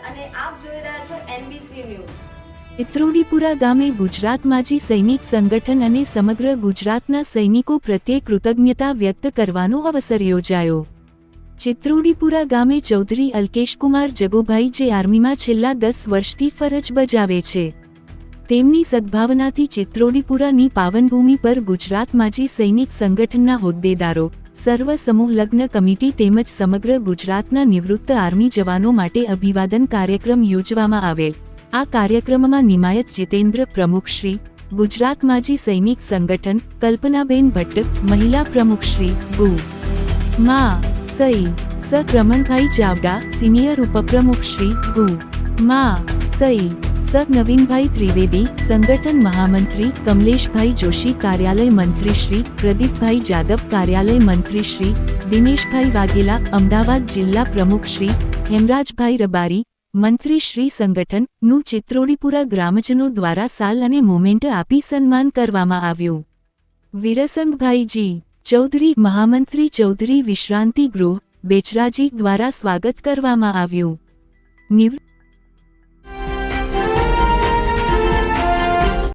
અને આપ જોઈ રહ્યા છો NBC ન્યૂઝ। ચિત્રોડીપુરા ગામે ગુજરાત માજી સૈનિક સંગઠન અને સમગ્ર ગુજરાતના સૈનિકો પ્રત્યે કૃતજ્ઞતા વ્યક્ત કરવાનો અવસર યોજાયો। ચિત્રોડીપુરા ગામે ચૌધરી અલ્કેશકુમાર જગુભાઈ જે આર્મીમાં છેલ્લા 10 વર્ષથી ફરજ બજાવે છે, તેમની સદ્ભાવનાથી ચિત્રોડીપુરાની પાવનભૂમિ પર ગુજરાત માજી સૈનિક સંગઠનના હોદ્દેદારો, સર્વ સમૂહ લગ્ન કમિટી તેમજ સમગ્ર ગુજરાતના નિવૃત્ત આર્મી જવાનો માટે અભિવાદન કાર્યક્રમ યોજવામાં આવેલ। આ કાર્યક્રમમાં નિમાયત જીતેન્દ્ર પ્રમુખશ્રી, ગુજરાત માજી સૈનિક સંગઠન કલ્પનાબેન ભટ્ટ, મહિલા પ્રમુખશ્રી ગુ મા સઈ સ રમણભાઈ ચાવડા, સિનિયર ઉપપ્રમુખશ્રી ગુ મા સઈ સ નવીનભાઈ ત્રિવેદી, સંગઠન મહામંત્રી કમલેશભાઈ જોશી, કાર્યાલય મંત્રી શ્રી પ્રદીપભાઈ જાદવ, કાર્યાલય મંત્રી શ્રી દિનેશભાઈ વાઘેલા, અમદાવાદ જિલ્લા પ્રમુખ શ્રી હેમરાજભાઈ રબારી, મંત્રી શ્રી સંગઠન નું ચિત્રોડીપુરા ગ્રામજનો દ્વારા સાલ અને મોમેન્ટ આપી સન્માન કરવામાં આવ્યું। વીરસંગભાઈજી ચૌધરી, મહામંત્રી ચૌધરી વિશ્રાંતિ ગૃહ બેચરાજી દ્વારા સ્વાગત કરવામાં આવ્યું।